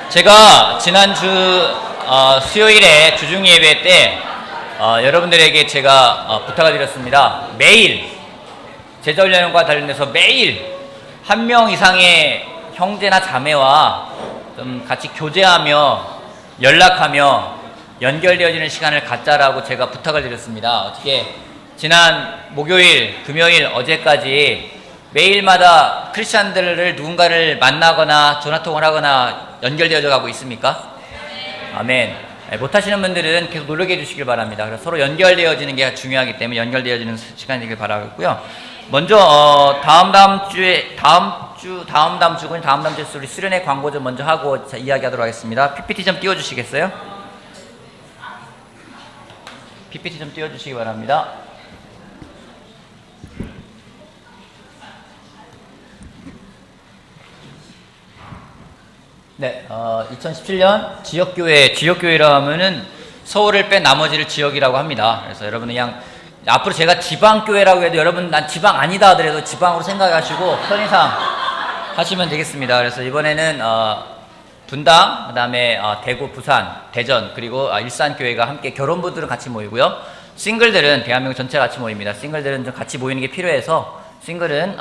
제가 지난주 수요일에 주중 예배 때 여러분들에게 제가 부탁을 드렸습니다. 매일 제자훈련과 관련해서 매일 한 명 이상의 형제나 자매와 좀 같이 교제하며 연락하며 연결되어지는 시간을 갖자라고 제가 부탁을 드렸습니다. 어떻게 지난 목요일, 금요일, 어제까지 매일마다 크리스찬들을 누군가를 만나거나 전화통화를 하거나 연결되어져 가고 있습니까? 아멘. 못하시는 분들은 계속 노력해 주시길 바랍니다. 그래서 서로 연결되어지는 게 중요하기 때문에 연결되어지는 시간이 되길 바라겠고요. 먼저 다음 주에 우리 수련회 광고 좀 먼저 하고 이야기하도록 하겠습니다. PPT 좀 띄워주시겠어요? PPT 좀 띄워주시기 바랍니다. 네, 2017년 지역교회라 하면은 서울을 뺀 나머지를 지역이라고 합니다. 그래서 여러분은 그냥 앞으로 제가 지방교회라고 해도 여러분 난 지방 아니다 하더라도 지방으로 생각하시고 편의상 하시면 되겠습니다. 그래서 이번에는 분당, 그 다음에 대구, 부산, 대전, 그리고 일산교회가 함께 결혼부들은 같이 모이고요. 싱글들은 대한민국 전체 같이 모입니다. 싱글들은 좀 같이 모이는 게 필요해서 싱글은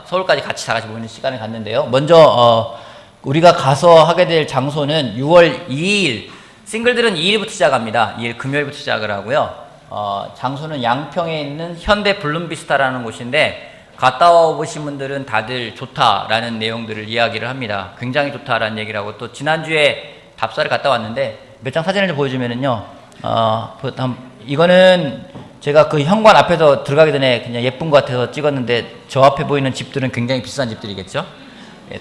서울까지 같이 다 같이 모이는 시간을 갖는데요. 먼저 우리가 가서 하게 될 장소는 6월 2일, 싱글들은 2일부터 시작합니다. 2일 금요일부터 시작을 하고요. 장소는 양평에 있는 현대 블룸비스타라는 곳인데 갔다 와보신 분들은 다들 좋다라는 내용들을 이야기를 합니다. 굉장히 좋다라는 얘기를 하고, 또 지난주에 답사를 갔다 왔는데 몇 장 사진을 좀 보여주면은요, 이거는 제가 그 현관 앞에서 들어가기 전에 그냥 예쁜 것 같아서 찍었는데 저 앞에 보이는 집들은 굉장히 비싼 집들이겠죠.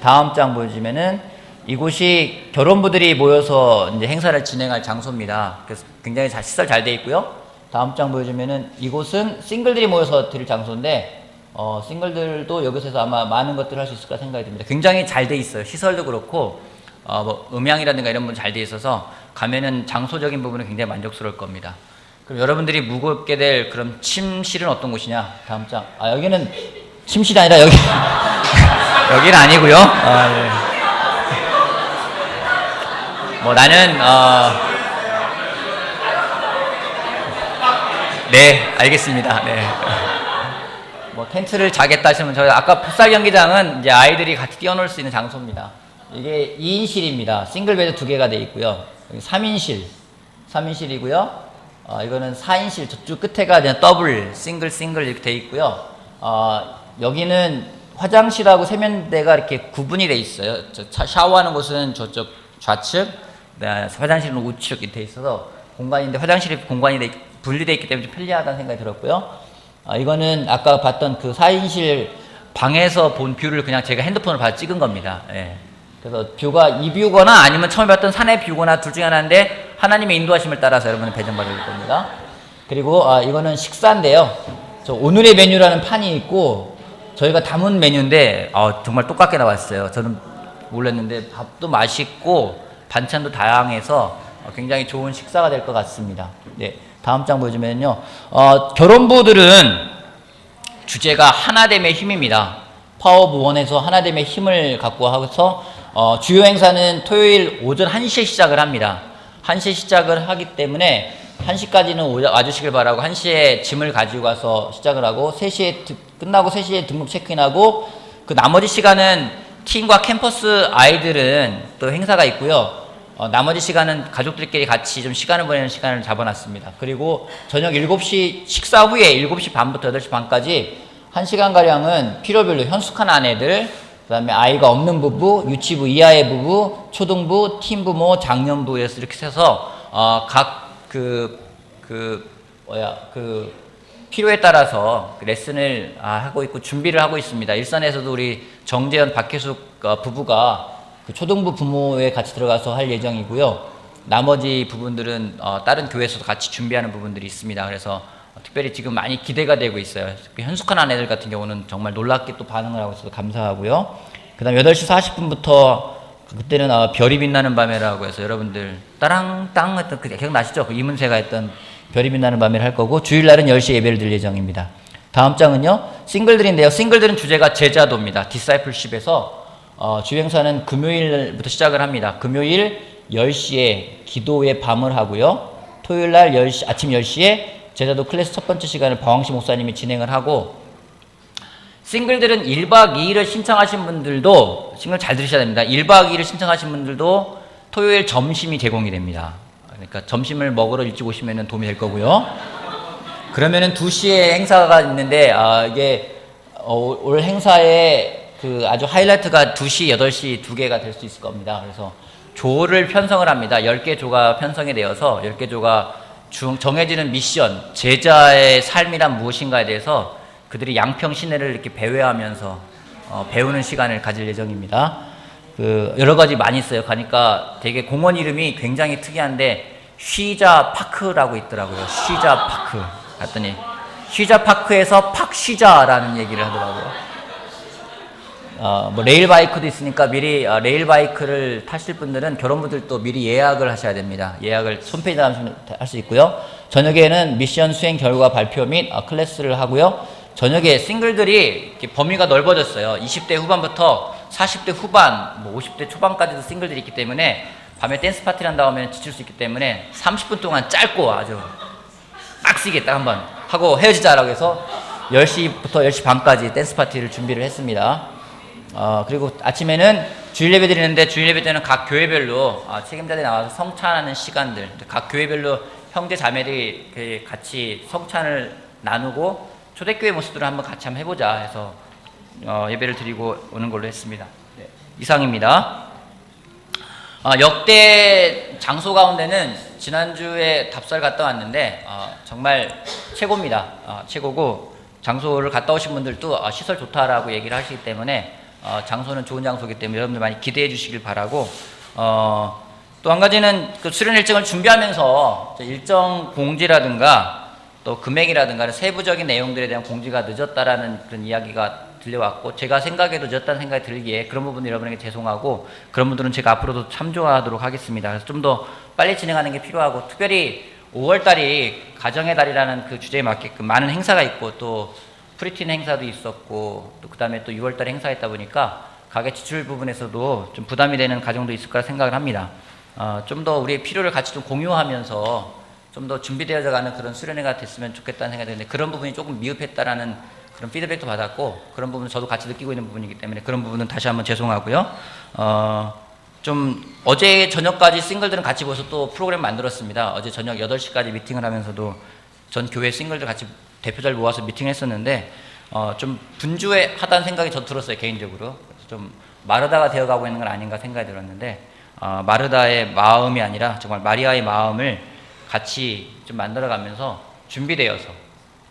다음 장 보여주면은 이곳이 결혼부들이 모여서 이제 행사를 진행할 장소입니다. 그래서 굉장히 시설 잘 돼 있고요. 다음 장 보여주면은 이곳은 싱글들이 모여서 드릴 장소인데 싱글들도 여기서 해서 아마 많은 것들을 할 수 있을까 생각이 듭니다. 굉장히 잘 돼 있어요. 시설도 그렇고 뭐 음향이라든가 이런 부분 잘 돼 있어서 가면은 장소적인 부분은 굉장히 만족스러울 겁니다. 그럼 여러분들이 묵게 될 그럼 침실은 어떤 곳이냐? 다음 장. 여기는 침실이 아니라 여기 여기는 아니고요. 네. 뭐 나는 네, 알겠습니다. 네. 뭐 텐트를 자겠다 하시면 저희 아까 풋살 경기장은 이제 아이들이 같이 뛰어놀 수 있는 장소입니다. 이게 2인실입니다. 싱글 베드 2개가 되어 있고요. 여기 3인실이고요. 이거는 4인실, 저쪽 끝에가 그냥 더블, 싱글 이렇게 되어 있고요. 여기는 화장실하고 세면대가 이렇게 구분이 되어 있어요. 샤워하는 곳은 저쪽 좌측, 화장실은 우측 이렇게 되어 있어서 공간인데 화장실이 공간이 분리되어 있기 때문에 좀 편리하다는 생각이 들었고요. 이거는 아까 봤던 그 4인실 방에서 본 뷰를 그냥 제가 핸드폰으로 봐서 찍은 겁니다. 예. 그래서 뷰가 이 뷰거나 아니면 처음에 봤던 산의 뷰거나 둘 중에 하나인데 하나님의 인도하심을 따라서 여러분은 배정받을 겁니다. 그리고 이거는 식사인데요. 저 오늘의 메뉴라는 판이 있고 저희가 담은 메뉴인데 정말 똑같게 나왔어요. 저는 몰랐는데 밥도 맛있고 반찬도 다양해서 굉장히 좋은 식사가 될 것 같습니다. 네, 다음 장 보여주면요. 결혼부들은 주제가 하나됨의 힘입니다. 파워오브 원에서 하나됨의 힘을 갖고 하고서 주요 행사는 토요일 오전 1시에 시작을 합니다. 1시에 시작을 하기 때문에 1시까지는 와주시길 바라고 1시에 짐을 가지고 가서 시작을 하고 3시에 끝나고 3시에 등록 체크인하고 그 나머지 시간은 팀과 캠퍼스 아이들은 또 행사가 있고요. 나머지 시간은 가족들끼리 같이 좀 시간을 보내는 시간을 잡아놨습니다. 그리고 저녁 7시 식사 후에 7시 반부터 8시 반까지 1시간가량은 필요별로 현숙한 아내들, 그 다음에 아이가 없는 부부, 유치부 이하의 부부, 초등부, 팀부모, 장년부에서 이렇게 해서 각 필요에 따라서 레슨을 하고 있고 준비를 하고 있습니다. 일산에서도 우리 정재현, 박혜숙 부부가 그 초등부 부모에 같이 들어가서 할 예정이고요. 나머지 부분들은 다른 교회에서도 같이 준비하는 부분들이 있습니다. 그래서 특별히 지금 많이 기대가 되고 있어요. 현숙한 아내들 같은 경우는 정말 놀랍게 또 반응을 하고 있어서 감사하고요. 그 다음 8시 40분부터 그때는 별이 빛나는 밤에라고 해서 여러분들 따랑땅 했던 그 기억나시죠? 그 이문세가 했던 별이 빛나는 밤에를 할 거고 주일날은 10시에 예배를 드릴 예정입니다. 다음 장은요. 싱글들인데요. 싱글들은 주제가 제자도입니다. 디사이플십에서 주행사는 금요일부터 시작을 합니다. 금요일 10시에 기도의 밤을 하고요. 토요일 날 아침 10시에 제자도 클래스 첫 번째 시간을 박광식 목사님이 진행을 하고, 싱글들은 1박 2일을 신청하신 분들도, 싱글 잘 들으셔야 됩니다. 1박 2일을 신청하신 분들도 토요일 점심이 제공이 됩니다. 그러니까 점심을 먹으러 일찍 오시면 도움이 될 거고요. 그러면은 2시에 행사가 있는데, 이게 올 행사의 그 아주 하이라이트가 2시, 8시 두 개가 될 수 있을 겁니다. 그래서 조를 편성을 합니다. 10개 조가 편성이 되어서 10개 조가 정해지는 미션, 제자의 삶이란 무엇인가에 대해서 그들이 양평 시내를 이렇게 배회하면서 배우는 시간을 가질 예정입니다. 여러 가지 많이 있어요. 가니까 되게 공원 이름이 굉장히 특이한데 쉬자 파크라고 있더라고요. 쉬자 파크. 갔더니 쉬자 파크에서 팍 쉬자라는 얘기를 하더라고요. 뭐 레일바이크도 있으니까 미리 레일바이크를 타실 분들은 결혼분들도 미리 예약을 하셔야 됩니다. 예약을 홈페이지에 가시면 할 수 있고요. 저녁에는 미션 수행 결과 발표 및 클래스를 하고요. 저녁에 싱글들이 이렇게 범위가 넓어졌어요. 20대 후반부터 40대 후반, 뭐 50대 초반까지도 싱글들이 있기 때문에 밤에 댄스 파티를 한다고 하면 지칠 수 있기 때문에 30분 동안 짧고 아주 빡시게 딱 한번 하고 헤어지자라고 해서 10시부터 10시 반까지 댄스 파티를 준비를 했습니다. 그리고 아침에는 주일 예배 드리는데, 주일 예배 때는 각 교회별로 책임자들이 나와서 성찬하는 시간들, 각 교회별로 형제 자매들이 같이 성찬을 나누고 초대교회 모습들을 한번 같이 한번 해보자 해서 예배를 드리고 오는 걸로 했습니다. 네, 이상입니다. 역대 장소 가운데는 지난주에 답사를 갔다 왔는데 정말 최고입니다. 최고고, 장소를 갔다 오신 분들도 시설 좋다라고 얘기를 하시기 때문에 장소는 좋은 장소이기 때문에 여러분들 많이 기대해 주시길 바라고, 또 한 가지는 그 수련 일정을 준비하면서 일정 공지라든가 또 금액이라든가 세부적인 내용들에 대한 공지가 늦었다라는 그런 이야기가 들려왔고, 제가 생각해도 늦었다는 생각이 들기에 그런 부분 여러분에게 죄송하고, 그런 분들은 제가 앞으로도 참조하도록 하겠습니다. 그래서 좀 더 빨리 진행하는 게 필요하고, 특별히 5월달이 가정의 달이라는 그 주제에 맞게끔 많은 행사가 있고, 또 프리틴 행사도 있었고, 또 그 다음에 또 6월달에 행사가 있다 보니까 가계 지출 부분에서도 좀 부담이 되는 가정도 있을 거라 생각을 합니다. 좀 더 우리의 필요를 같이 좀 공유하면서 좀 더 준비되어져 가는 그런 수련회가 됐으면 좋겠다는 생각이 드는데, 그런 부분이 조금 미흡했다라는 그런 피드백도 받았고, 그런 부분은 저도 같이 느끼고 있는 부분이기 때문에 그런 부분은 다시 한번 죄송하고요. 좀 어제 저녁까지 싱글들은 같이 모여서 또 프로그램 만들었습니다. 어제 저녁 8시까지 미팅을 하면서도 전 교회 싱글들 같이 대표자를 모아서 미팅을 했었는데, 좀 분주하다는 생각이 저 들었어요, 개인적으로. 그래서 좀 마르다가 되어가고 있는 건 아닌가 생각이 들었는데, 마르다의 마음이 아니라 정말 마리아의 마음을 같이 좀 만들어가면서 준비되어서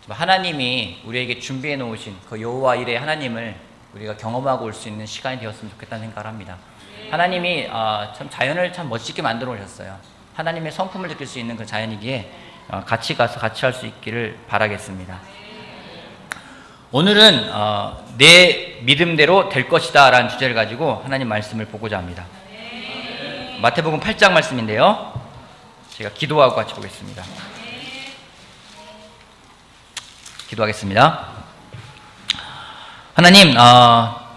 하나님이 우리에게 준비해 놓으신 그 여호와 일의 하나님을 우리가 경험하고 올 수 있는 시간이 되었으면 좋겠다는 생각을 합니다. 하나님이 참 자연을 참 멋지게 만들어 오셨어요. 하나님의 성품을 느낄 수 있는 그 자연이기에 같이 가서 같이 할 수 있기를 바라겠습니다. 오늘은 내 믿음대로 될 것이다 라는 주제를 가지고 하나님 말씀을 보고자 합니다. 마태복음 8장 말씀인데요, 제가 기도하고 같이 보겠습니다. 기도하겠습니다. 하나님,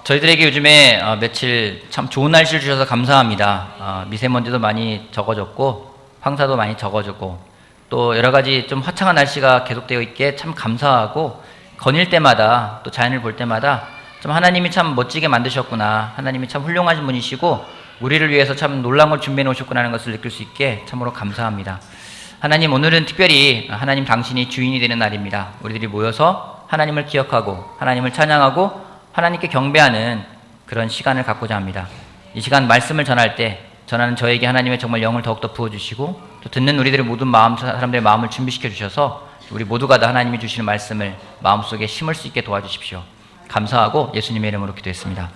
저희들에게 요즘에 며칠 참 좋은 날씨를 주셔서 감사합니다. 미세먼지도 많이 적어졌고 황사도 많이 적어졌고, 또 여러 가지 좀 화창한 날씨가 계속되어 있기에 참 감사하고, 거닐 때마다 또 자연을 볼 때마다 좀 하나님이 참 멋지게 만드셨구나, 하나님이 참 훌륭하신 분이시고 우리를 위해서 참 놀라운 걸 준비해 놓으셨구나 하는 것을 느낄 수 있게 참으로 감사합니다. 하나님, 오늘은 특별히 하나님 당신이 주인이 되는 날입니다. 우리들이 모여서 하나님을 기억하고 하나님을 찬양하고 하나님께 경배하는 그런 시간을 갖고자 합니다. 이 시간 말씀을 전할 때 전하는 저에게 하나님의 정말 영을 더욱더 부어주시고, 또 듣는 우리들의 모든 사람들의 마음을 준비시켜 주셔서 우리 모두가 다 하나님이 주시는 말씀을 마음속에 심을 수 있게 도와주십시오. 감사하고 예수님의 이름으로 기도했습니다.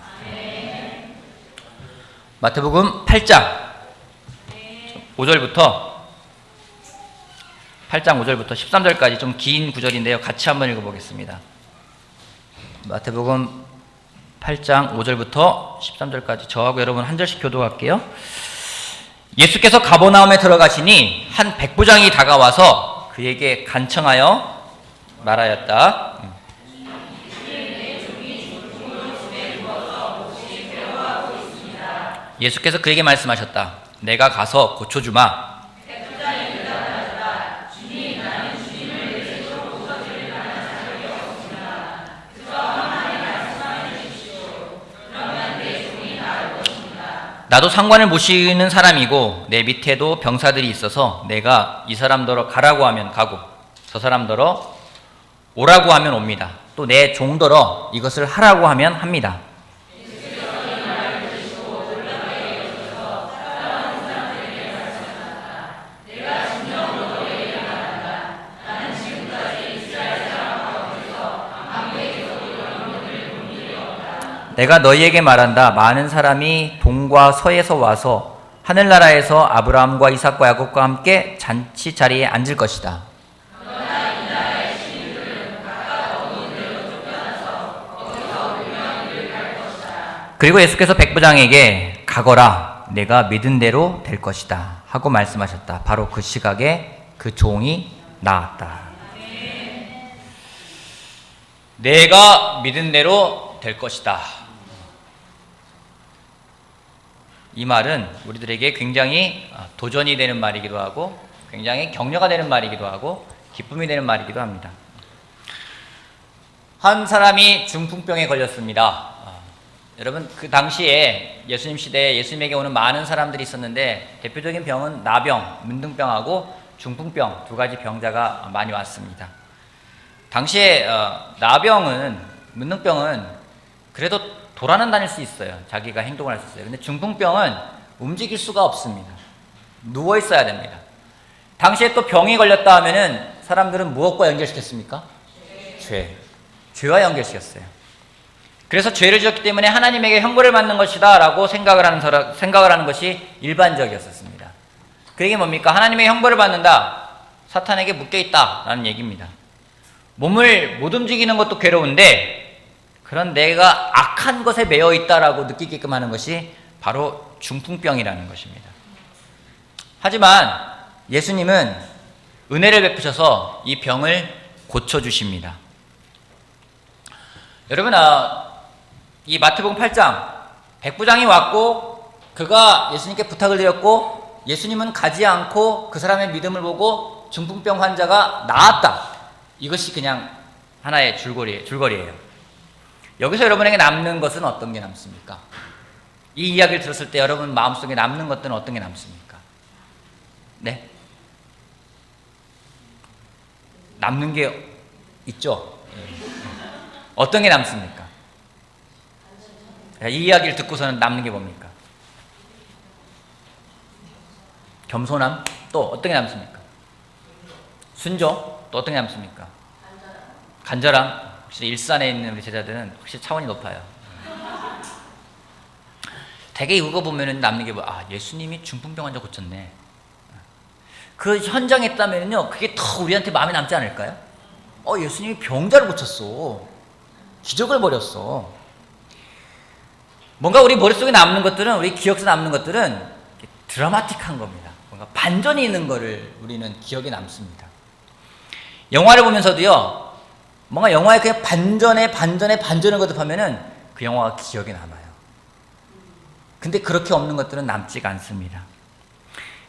마태복음 8장 5절부터 13절까지 좀 긴 구절인데요, 같이 한번 읽어보겠습니다. 마태복음 8장 5절부터 13절까지 저하고 여러분 한 절씩 교도할게요. 예수께서 가버나움에 들어가시니 한 백부장이 다가와서 그에게 간청하여 말하였다. 예수께서 그에게 말씀하셨다. 내가 가서 고쳐주마. 나도 상관을 모시는 사람이고 내 밑에도 병사들이 있어서 내가 이 사람더러 가라고 하면 가고 저 사람더러 오라고 하면 옵니다. 또 내 종더러 이것을 하라고 하면 합니다. 내가 너희에게 말한다. 많은 사람이 동과 서에서 와서 하늘나라에서 아브라함과 이삭과 야곱과 함께 잔치 자리에 앉을 것이다. 그리고 예수께서 백부장에게 가거라. 내가 믿은 대로 될 것이다 하고 말씀하셨다. 바로 그 시각에 그 종이 나았다. 내가 믿은 대로 될 것이다. 이 말은 우리들에게 굉장히 도전이 되는 말이기도 하고 굉장히 격려가 되는 말이기도 하고 기쁨이 되는 말이기도 합니다. 한 사람이 중풍병에 걸렸습니다. 여러분, 그 당시에 예수님 시대에 예수님에게 오는 많은 사람들이 있었는데 대표적인 병은 나병, 문둥병하고 중풍병 두 가지 병자가 많이 왔습니다. 당시에 나병은, 문둥병은 그래도 돌아는 다닐 수 있어요. 자기가 행동을 할 수 있어요. 근데 중풍병은 움직일 수가 없습니다. 누워 있어야 됩니다. 당시에 또 병이 걸렸다 하면은 사람들은 무엇과 연결시켰습니까? 죄와 연결시켰어요. 그래서 죄를 지었기 때문에 하나님에게 형벌을 받는 것이다 라고 생각을 하는 것이 일반적이었습니다. 그게 뭡니까? 하나님의 형벌을 받는다. 사탄에게 묶여있다 라는 얘기입니다. 몸을 못 움직이는 것도 괴로운데 그런 내가 악한 것에 매여 있다라고 느끼게끔 하는 것이 바로 중풍병이라는 것입니다. 하지만 예수님은 은혜를 베푸셔서 이 병을 고쳐주십니다. 여러분, 이 마태복음 8장 백부장이 왔고 그가 예수님께 부탁을 드렸고 예수님은 가지 않고 그 사람의 믿음을 보고 중풍병 환자가 나았다. 이것이 그냥 하나의 줄거리예요. 여기서 여러분에게 남는 것은 어떤 게 남습니까? 이 이야기를 들었을 때 여러분 마음속에 남는 것들은 어떤 게 남습니까? 네? 남는 게 있죠? 어떤 게 남습니까? 이 이야기를 듣고서는 남는 게 뭡니까? 겸손함? 또 어떤 게 남습니까? 순종? 또 어떤 게 남습니까? 간절함? 확실히 일산에 있는 우리 제자들은 확실히 차원이 높아요. 되게 이거 보면은 남는 게 예수님이 중풍병 환자 고쳤네. 그 현장에 있다면요, 그게 더 우리한테 마음에 남지 않을까요? 예수님이 병자를 고쳤어. 기적을 벌였어. 뭔가 우리 머릿속에 남는 것들은, 우리 기억에 남는 것들은 드라마틱한 겁니다. 뭔가 반전이 있는 거를 우리는 기억에 남습니다. 영화를 보면서도요, 뭔가 영화에 그냥 반전을 거듭하면은 그 영화가 기억에 남아요. 근데 그렇게 없는 것들은 남지가 않습니다.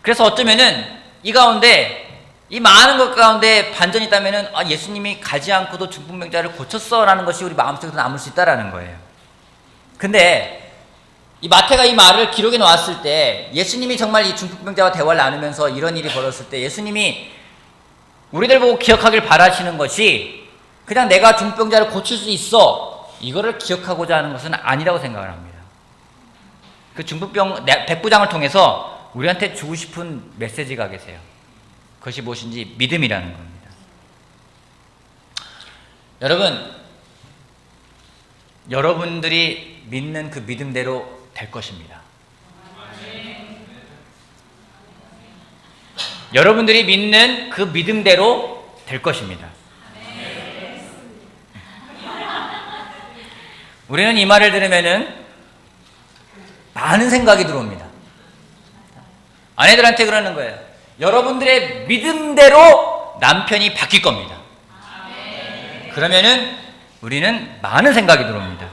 그래서 어쩌면은 이 가운데, 이 많은 것 가운데 반전이 있다면은 예수님이 가지 않고도 중풍병자를 고쳤어라는 것이 우리 마음속에서 남을 수 있다라는 거예요. 근데 이 마태가 이 말을 기록해 놓았을 때 예수님이 정말 이 중풍병자와 대화를 나누면서 이런 일이 벌어졌을 때 예수님이 우리들 보고 기억하길 바라시는 것이 그냥 내가 중풍병자를 고칠 수 있어 이거를 기억하고자 하는 것은 아니라고 생각을 합니다. 그 중풍병 백부장을 통해서 우리한테 주고 싶은 메시지가 계세요. 그것이 무엇인지 믿음이라는 겁니다. 여러분, 여러분들이 믿는 그 믿음대로 될 것입니다. 여러분들이 믿는 그 믿음대로 될 것입니다. 우리는 이 말을 들으면은 많은 생각이 들어옵니다. 아내들한테 그러는 거예요. 여러분들의 믿음대로 남편이 바뀔 겁니다. 그러면은 우리는 많은 생각이 들어옵니다.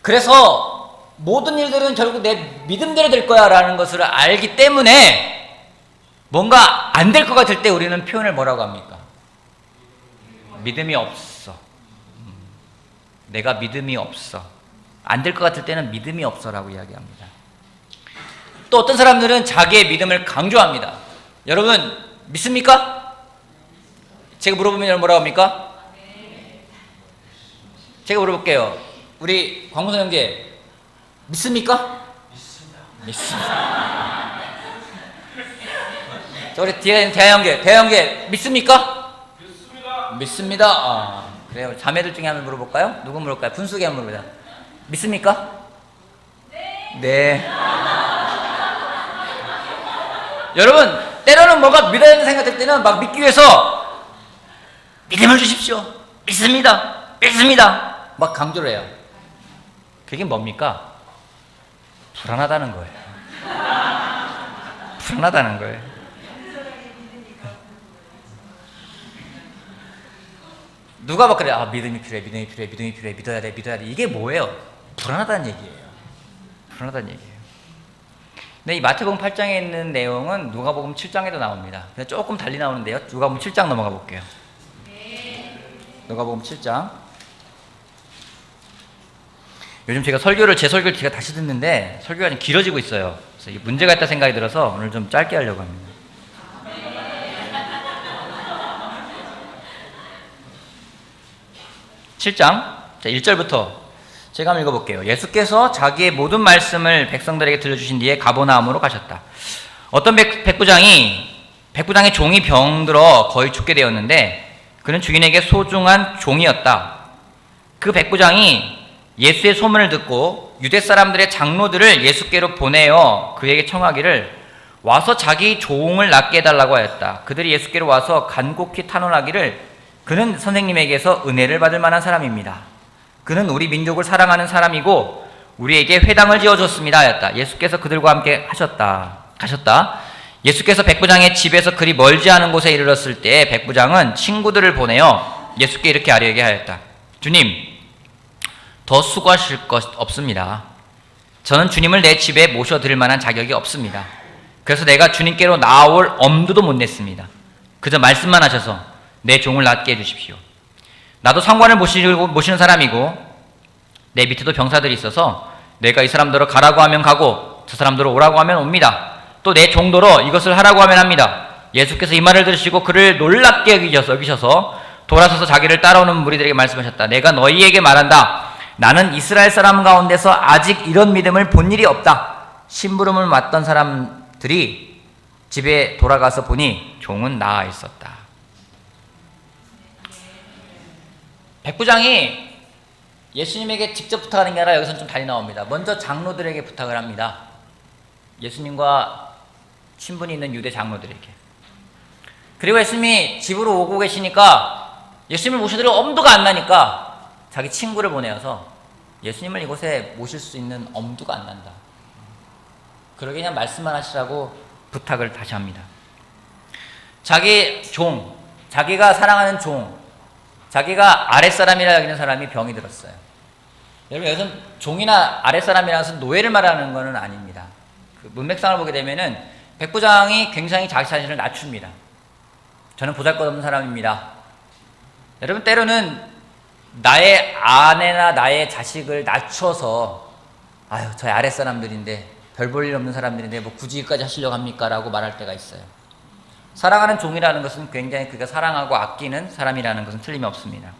그래서 모든 일들은 결국 내 믿음대로 될 거야 라는 것을 알기 때문에 뭔가 안 될 것 같을 때 우리는 표현을 뭐라고 합니까? 믿음이 없어. 내가 믿음이 없어. 안 될 것 같을 때는 믿음이 없어라고 이야기합니다. 또 어떤 사람들은 자기의 믿음을 강조합니다. 여러분 믿습니까? 제가 물어보면 여러분 뭐라고 합니까? 제가 물어볼게요. 우리 광무선 형제 믿습니까? 믿습니다. 자, 우리 대하 형제 믿습니까? 믿습니다. 아, 그래요. 자매들 중에 한번 물어볼까요? 누구 물어볼까요? 분수기 한번 물어보자. 믿습니까? 네. 여러분, 때로는 뭐가 믿어야 되는 생각될 때는 막 믿기 위해서 믿음을 주십시오. 믿습니다. 막 강조를 해요. 그게 뭡니까? 불안하다는 거예요. 불안하다는 거예요. 누가 막 그래. 아, 믿음이 필요해. 믿어야 돼. 이게 뭐예요? 불안하다는 얘기예요. 근데 이 마태복음 8장에 있는 내용은 누가복음 7장에도 나옵니다. 그냥 조금 달리 나오는데요. 누가복음 7장 넘어가 볼게요. 누가복음 7장. 요즘 제가 제 설교를 제가 다시 듣는데 설교가 좀 길어지고 있어요. 그래서 이게 문제가 있다 생각이 들어서 오늘 좀 짧게 하려고 합니다. 7장 자 1절부터 제가 한번 읽어볼게요. 예수께서 자기의 모든 말씀을 백성들에게 들려주신 뒤에 가버나움으로 가셨다. 어떤 백부장의 종이 병들어 거의 죽게 되었는데 그는 주인에게 소중한 종이었다. 그 백부장이 예수의 소문을 듣고 유대 사람들의 장로들을 예수께로 보내어 그에게 청하기를 와서 자기 종을 낫게 해달라고 하였다. 그들이 예수께로 와서 간곡히 탄원하기를 그는 선생님에게서 은혜를 받을 만한 사람입니다. 그는 우리 민족을 사랑하는 사람이고 우리에게 회당을 지어줬습니다 하였다. 예수께서 그들과 함께 가셨다. 예수께서 백부장의 집에서 그리 멀지 않은 곳에 이르렀을 때 백부장은 친구들을 보내어 예수께 이렇게 아뢰게 하였다. 주님, 더 수고하실 것 없습니다. 저는 주님을 내 집에 모셔드릴 만한 자격이 없습니다. 그래서 내가 주님께로 나아올 엄두도 못 냈습니다. 그저 말씀만 하셔서 내 종을 낫게 해주십시오. 나도 상관을 모시는 사람이고 내 밑에도 병사들이 있어서 내가 이 사람들을 가라고 하면 가고 저 사람들을 오라고 하면 옵니다. 또 내 종도로 이것을 하라고 하면 합니다. 예수께서 이 말을 들으시고 그를 놀랍게 여기셔서 돌아서서 자기를 따라오는 무리들에게 말씀하셨다. 내가 너희에게 말한다. 나는 이스라엘 사람 가운데서 아직 이런 믿음을 본 일이 없다. 심부름을 맡던 사람들이 집에 돌아가서 보니 종은 나아 있었다. 백부장이 예수님에게 직접 부탁하는 게 아니라 여기서는 좀 달리 나옵니다. 먼저 장로들에게 부탁을 합니다. 예수님과 친분이 있는 유대 장로들에게. 그리고 예수님이 집으로 오고 계시니까 예수님을 모셔드릴 엄두가 안 나니까 자기 친구를 보내어서 예수님을 이곳에 모실 수 있는 엄두가 안 난다. 그러게 그냥 말씀만 하시라고 부탁을 다시 합니다. 자기 종, 자기가 사랑하는 종, 자기가 아랫사람이라 여기는 사람이 병이 들었어요. 여러분 여기서는 종이나 아랫사람이라는 것은 노예를 말하는 것은 아닙니다. 그 문맥상을 보게 되면은 백부장이 굉장히 자기 자신을 낮춥니다. 저는 보잘것없는 사람입니다. 여러분 때로는 나의 아내나 나의 자식을 낮춰서 아유 저희 아랫사람들인데 별 볼 일 없는 사람들인데 뭐 굳이 여기까지 하시려고 합니까? 라고 말할 때가 있어요. 사랑하는 종이라는 것은 굉장히 그가 사랑하고 아끼는 사람이라는 것은 틀림이 없습니다.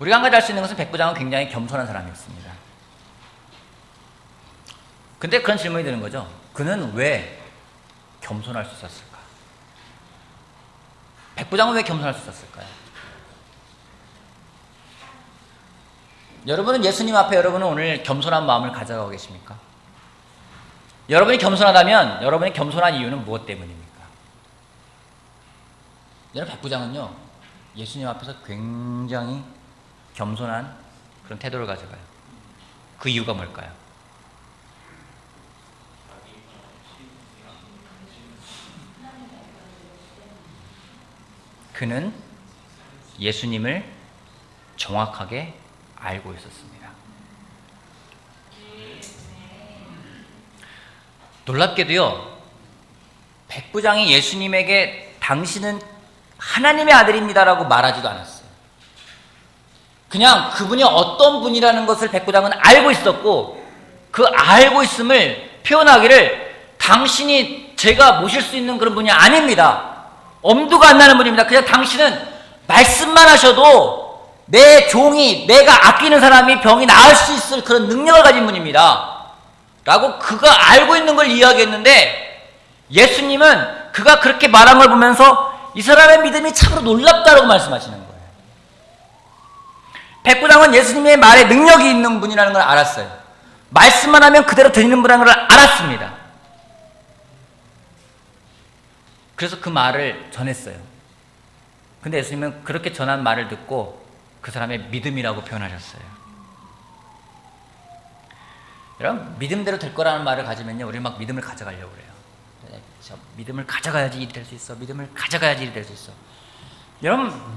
우리가 한 가지 알 수 있는 것은 백부장은 굉장히 겸손한 사람이었습니다. 근데 그런 질문이 드는 거죠. 그는 왜 겸손할 수 있었을까? 백부장은 왜 겸손할 수 있었을까요? 여러분은 예수님 앞에 여러분은 오늘 겸손한 마음을 가져가고 계십니까? 여러분이 겸손하다면 여러분이 겸손한 이유는 무엇 때문입니까? 여러분 백부장은요 예수님 앞에서 굉장히 겸손한 그런 태도를 가져가요. 그 이유가 뭘까요? 그는 예수님을 정확하게 알고 있었습니다. 놀랍게도요, 백부장이 예수님에게 당신은 하나님의 아들입니다라고 말하지도 않았어요. 그냥 그분이 어떤 분이라는 것을 백부장은 알고 있었고, 그 알고 있음을 표현하기를 당신이 제가 모실 수 있는 그런 분이 아닙니다. 엄두가 안 나는 분입니다. 그냥 당신은 말씀만 하셔도 내 종이, 내가 아끼는 사람이 병이 나을 수 있을 그런 능력을 가진 분입니다. 라고 그가 알고 있는 걸 이야기했는데, 예수님은 그가 그렇게 말한 걸 보면서 이 사람의 믿음이 참으로 놀랍다라고 말씀하시는 거예요. 백부장은 예수님의 말에 능력이 있는 분이라는 걸 알았어요. 말씀만 하면 그대로 들리는 분이라는 걸 알았습니다. 그래서 그 말을 전했어요. 근데 예수님은 그렇게 전한 말을 듣고 그 사람의 믿음이라고 표현하셨어요. 여러분, 믿음대로 될 거라는 말을 가지면요, 우리 막 믿음을 가져가려고 그래요. 믿음을 가져가야지 일이 될 수 있어. 믿음을 가져가야지 일이 될 수 있어. 여러분,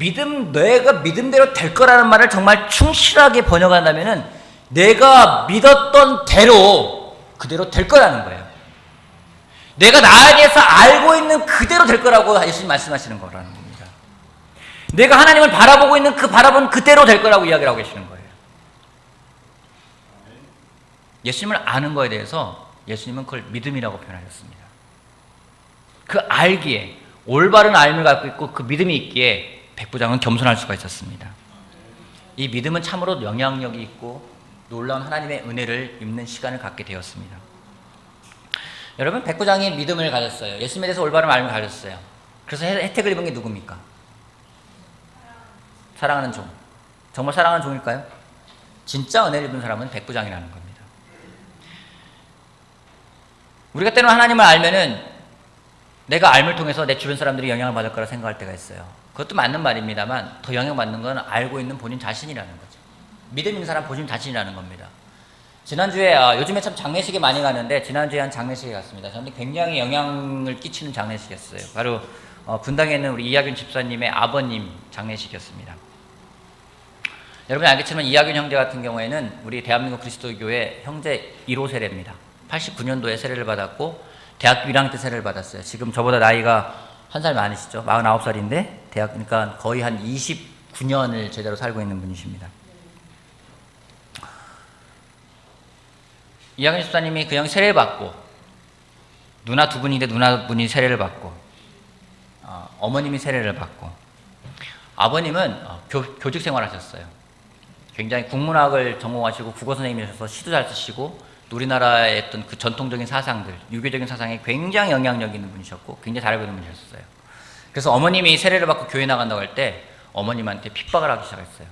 내가 믿음대로 될 거라는 말을 정말 충실하게 번역한다면은 내가 믿었던 대로 그대로 될 거라는 거예요. 내가 나에 대해서 알고 있는 그대로 될 거라고 예수님 말씀하시는 거라는 겁니다. 내가 하나님을 바라보고 있는 그 바라본 그대로 될 거라고 이야기를 하고 계시는 거예요. 예수님을 아는 거에 대해서 예수님은 그걸 믿음이라고 표현하셨습니다. 그 알기에, 올바른 알을 갖고 있고 그 믿음이 있기에 백부장은 겸손할 수가 있었습니다. 이 믿음은 참으로 영향력이 있고 놀라운 하나님의 은혜를 입는 시간을 갖게 되었습니다. 여러분, 백부장이 믿음을 가졌어요. 예수님에 대해서 올바른 알을 가졌어요. 그래서 혜택을 입은 게 누굽니까? 사랑하는 종. 정말 사랑하는 종일까요? 진짜 은혜를 입은 사람은 백부장이라는 겁니다. 우리가 때로는 하나님을 알면은 내가 알을 통해서 내 주변 사람들이 영향을 받을 거라 생각할 때가 있어요. 그것도 맞는 말입니다만 더 영향받는 건 알고 있는 본인 자신이라는 거죠. 믿음 있는 사람 본인 자신이라는 겁니다. 지난주에 요즘에 참 장례식에 많이 가는데 지난주에 한 장례식에 갔습니다. 저는 굉장히 영향을 끼치는 장례식이었어요. 바로 분당에 있는 우리 이하균 집사님의 아버님 장례식이었습니다. 여러분이 알겠지만 이하균 형제 같은 경우에는 우리 대한민국 그리스도교회 형제 1호 세례입니다. 89년도에 세례를 받았고 대학교 1학년 때 세례를 받았어요. 지금 저보다 나이가 한 살 많으시죠? 49살인데 그러니까 거의 한 29년을 제대로 살고 있는 분이십니다. 이하균 집사님이 그 형 세례를 받고 누나 두 분인데 누나 분이 세례를 받고 어머님이 세례를 받고 아버님은 교직 생활하셨어요. 굉장히 국문학을 전공하시고 국어 선생님이셔서 시도 잘 쓰시고 우리나라의 어떤 그 전통적인 사상들, 유교적인 사상에 굉장히 영향력 있는 분이셨고 굉장히 잘 알고 있는 분이셨어요. 그래서 어머님이 세례를 받고 교회 나간다고 할 때 어머님한테 핍박을 하기 시작했어요.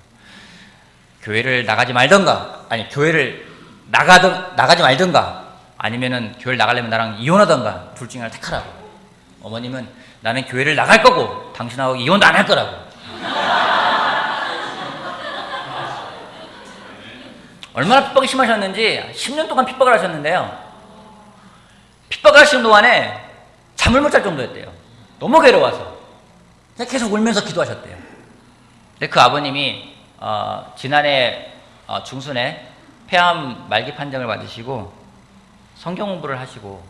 교회를 나가지 말던가, 아니 교회를 나가지 말던가, 아니면은 교회를 나가려면 나랑 이혼하던가 둘 중에 하나를 택하라고. 어머님은 나는 교회를 나갈 거고 당신하고 이혼도 안 할 거라고. 얼마나 핍박이 심하셨는지 10년 동안 핍박을 하셨는데요. 핍박을 하시는 동안에 잠을 못 잘 정도였대요. 너무 괴로워서. 계속 울면서 기도하셨대요. 근데 그 아버님이 지난해 중순에 폐암 말기 판정을 받으시고 성경 공부를 하시고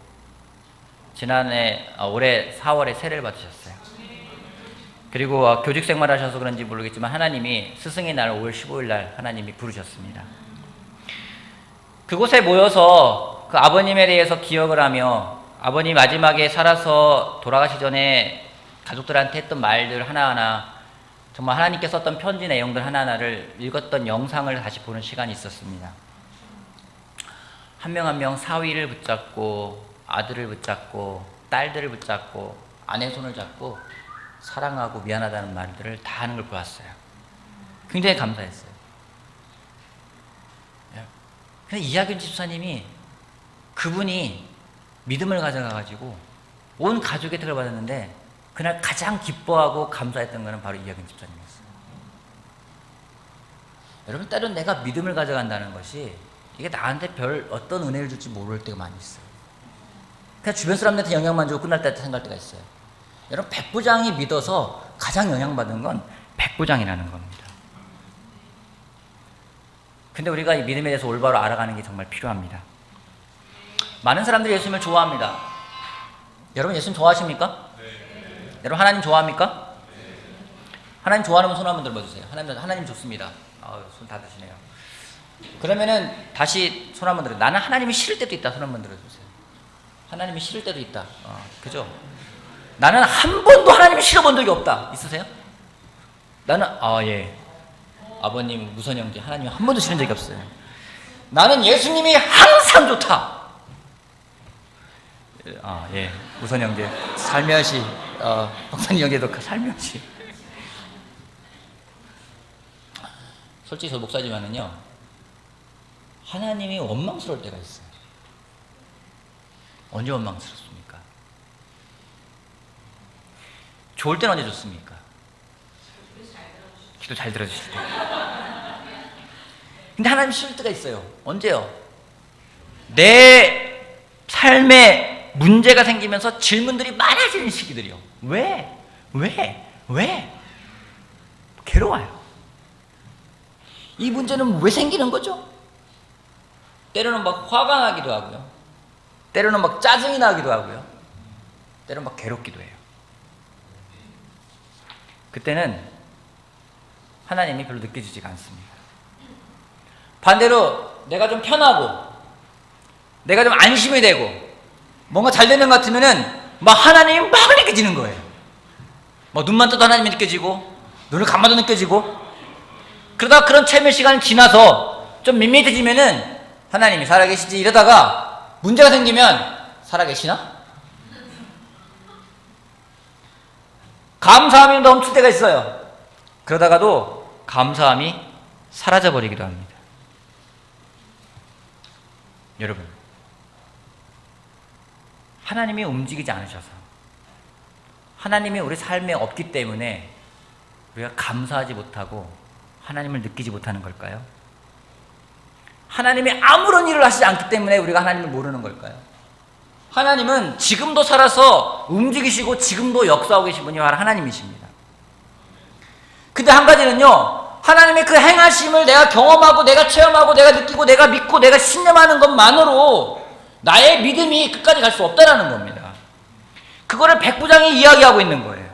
지난해 올해 4월에 세례를 받으셨어요. 그리고 교직 생활 하셔서 그런지 모르겠지만 하나님이 스승의 날 5월 15일 날 하나님이 부르셨습니다. 그곳에 모여서 그 아버님에 대해서 기억을 하며 아버님 마지막에 살아서 돌아가시 전에 가족들한테 했던 말들 하나하나, 정말 하나님께 썼던 편지 내용들 하나하나를 읽었던 영상을 다시 보는 시간이 있었습니다. 한 명 한 명 사위를 붙잡고 아들을 붙잡고 딸들을 붙잡고 아내 손을 잡고 사랑하고 미안하다는 말들을 다 하는 걸 보았어요. 굉장히 감사했어요. 근데 이하균 집사님이 그분이 믿음을 가져가가지고 온 가족의 혜택을 받았는데 그날 가장 기뻐하고 감사했던 것은 바로 이하균 집사님이었어요. 여러분, 때론 내가 믿음을 가져간다는 것이 이게 나한테 별 어떤 은혜를 줄지 모를 때가 많이 있어요. 그냥 주변 사람들한테 영향만 주고 끝날 때 생각할 때가 있어요. 여러분, 백부장이 믿어서 가장 영향받은 건 백부장이라는 겁니다. 근데 우리가 이 믿음에 대해서 올바로 알아가는 게 정말 필요합니다. 많은 사람들이 예수님을 좋아합니다. 여러분 예수님 좋아하십니까? 네. 여러분 하나님 좋아합니까? 네. 하나님 좋아하는 분 손 한번 들어주세요. 하나님 좋습니다. 손 다 드시네요. 그러면은 다시 손 한번 들어. 나는 하나님이 싫을 때도 있다. 손 한번 들어주세요. 하나님이 싫을 때도 있다. 그죠? 나는 한 번도 하나님이 싫어본 적이 없다. 있으세요? 나는 예. 아버님, 무선 형제, 하나님이 한 번도 싫은 적이 없어요. 나는 예수님이 항상 좋다. 예. 무선 형제, 살며시, 박사님 형제도 살며시. 솔직히 저 목사지만은요, 하나님이 원망스러울 때가 있어요. 언제 원망스럽습니까? 좋을 때는 언제 좋습니까? 기도 잘 들어주실 때. 근데 하나님 싫을 때가 있어요. 언제요? 내 삶에 문제가 생기면서 질문들이 많아지는 시기들이요. 왜? 괴로워요. 이 문제는 왜 생기는 거죠? 때로는 막 화가 나기도 하고요. 때로는 막 짜증이 나기도 하고요. 때로는 막 괴롭기도 해요. 그때는 하나님이 별로 느껴지지가 않습니다. 반대로 내가 좀 편하고 내가 좀 안심이 되고 뭔가 잘 되는 것 같으면은 막 하나님이 막 느껴지는 거예요. 막 눈만 떠도 하나님이 느껴지고 눈을 감아도 느껴지고, 그러다 그런 체면 시간이 지나서 좀 밋밋해지면은 하나님이 살아계시지 이러다가 문제가 생기면 살아계시나? 감사함이 넘칠 때가 있어요. 그러다가도 감사함이 사라져버리기도 합니다. 여러분, 하나님이 움직이지 않으셔서, 하나님이 우리 삶에 없기 때문에 우리가 감사하지 못하고 하나님을 느끼지 못하는 걸까요? 하나님이 아무런 일을 하시지 않기 때문에 우리가 하나님을 모르는 걸까요? 하나님은 지금도 살아서 움직이시고 지금도 역사하고 계신 분이 바로 하나님이십니다. 근데 한 가지는요, 하나님의 그 행하심을 내가 경험하고 내가 체험하고 내가 느끼고 내가 믿고 내가 신념하는 것만으로 나의 믿음이 끝까지 갈 수 없다는 겁니다. 그거를 백부장이 이야기하고 있는 거예요.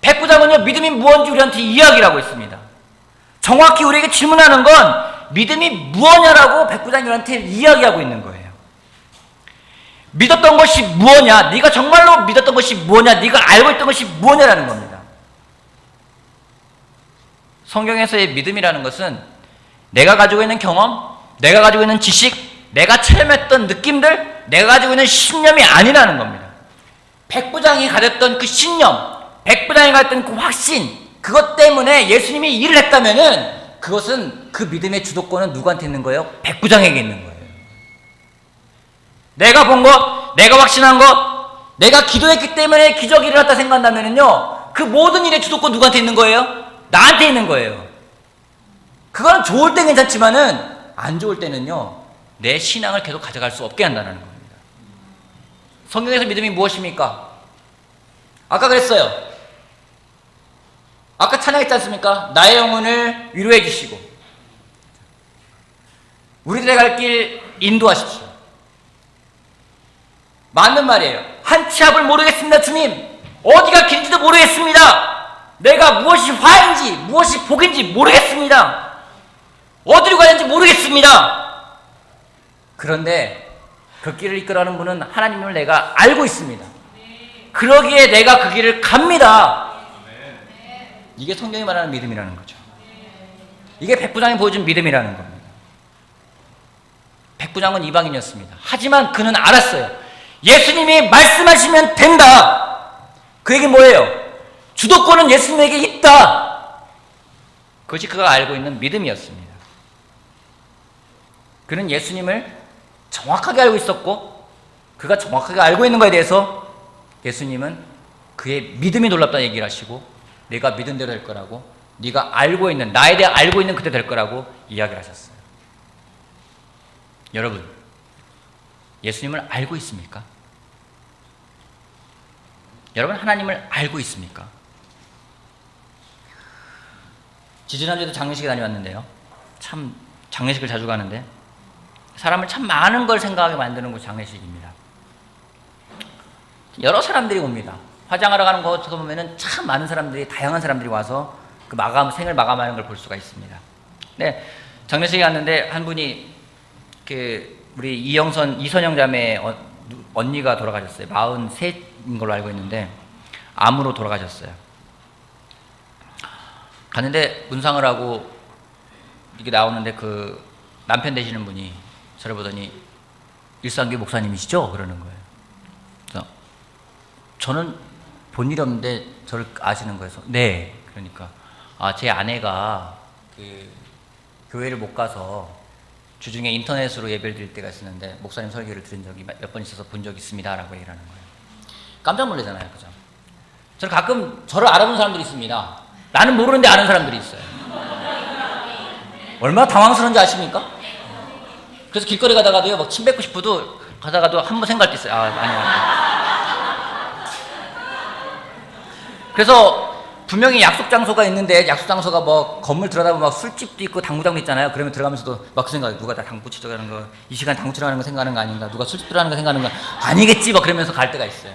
백부장은요, 믿음이 무엇인지 우리한테 이야기를 하고 있습니다. 정확히 우리에게 질문하는 건 믿음이 무엇냐라고 백부장이 우리한테 이야기하고 있는 거예요. 믿었던 것이 무엇냐, 네가 정말로 믿었던 것이 무엇냐, 네가 알고 있던 것이 무엇냐라는 겁니다. 성경에서의 믿음이라는 것은 내가 가지고 있는 경험, 내가 가지고 있는 지식, 내가 체험했던 느낌들, 내가 가지고 있는 신념이 아니라는 겁니다. 백부장이 가졌던 그 신념, 백부장이 가졌던 그 확신, 그것 때문에 예수님이 일을 했다면은 그것은 그 믿음의 주도권은 누구한테 있는 거예요? 백부장에게 있는 거예요. 내가 본 것, 내가 확신한 것, 내가 기도했기 때문에 기적이 일어났다 생각한다면은요, 그 모든 일의 주도권 누구한테 있는 거예요? 나한테 있는 거예요. 그건 좋을 땐 괜찮지만은 안 좋을 때는요, 내 신앙을 계속 가져갈 수 없게 한다는 겁니다. 성경에서 믿음이 무엇입니까? 아까 그랬어요. 아까 찬양했지 않습니까? 나의 영혼을 위로해 주시고 우리들의 갈 길 인도하십시오. 맞는 말이에요. 한 치 앞을 모르겠습니다. 주님, 어디가 길인지도 모르겠습니다. 내가 무엇이 화인지 무엇이 복인지 모르겠습니다. 어디로 가야 하는지 모르겠습니다. 그런데 그 길을 이끌어가는 분은 하나님을 내가 알고 있습니다. 그러기에 내가 그 길을 갑니다. 이게 성경이 말하는 믿음이라는 거죠. 이게 백부장이 보여준 믿음이라는 겁니다. 백부장은 이방인이었습니다. 하지만 그는 알았어요. 예수님이 말씀하시면 된다. 그 얘기는 뭐예요? 주도권은 예수님에게 있다. 그것이 그가 알고 있는 믿음이었습니다. 그는 예수님을 정확하게 알고 있었고, 그가 정확하게 알고 있는 것에 대해서 예수님은 그의 믿음이 놀랍다는 얘기를 하시고, 내가 믿은 대로 될 거라고, 네가 알고 있는, 나에 대해 알고 있는 그대 될 거라고 이야기를 하셨어요. 여러분, 예수님을 알고 있습니까? 여러분, 하나님을 알고 있습니까? 지지난주에도 장례식에 다녀왔는데요, 참 장례식을 자주 가는데 사람을 참 많은 걸 생각하게 만드는 곳이 장례식입니다. 여러 사람들이 옵니다. 화장하러 가는 거 보면은 참 많은 사람들이, 다양한 사람들이 와서 그 생을 마감하는 걸 볼 수가 있습니다. 네, 장례식에 갔는데 한 분이 우리 이선영 자매 언니가 돌아가셨어요. 43인 걸로 알고 있는데 암으로 돌아가셨어요. 갔는데 문상을 하고 이렇게 나오는데 그 남편 되시는 분이 저를 보더니 일상교 목사님이시죠? 그러는 거예요. 그래서 저는 본 일이 없는데 저를 아시는 거예요. 네. 그러니까 제 아내가 그 교회를 못 가서 주중에 인터넷으로 예배를 드릴 때가 있었는데 목사님 설교를 들은 적이 몇 번 있어서 본 적이 있습니다 라고 얘기를 하는 거예요. 깜짝 놀라잖아요. 그죠? 저는 가끔 저를 알아보는 사람들이 있습니다. 나는 모르는데 아는 사람들이 있어요. 얼마나 당황스러운지 아십니까? 그래서 길거리 가다가도요, 막 침 뱉고 싶어도 가다가도 한 번 생각할 때 있어요. 아니야. 그래서 분명히 약속 장소가 있는데 약속 장소가 뭐 건물 들어가보면 막 술집도 있고 당구장도 있잖아요. 그러면 들어가면서도 막 그 생각, 누가 다 당구 치러 가는 거, 이 시간 당구 치러 가는 거 생각하는 거 아닌가, 누가 술집 들어가는 거 생각하는 거 아니겠지, 막 그러면서 갈 때가 있어요.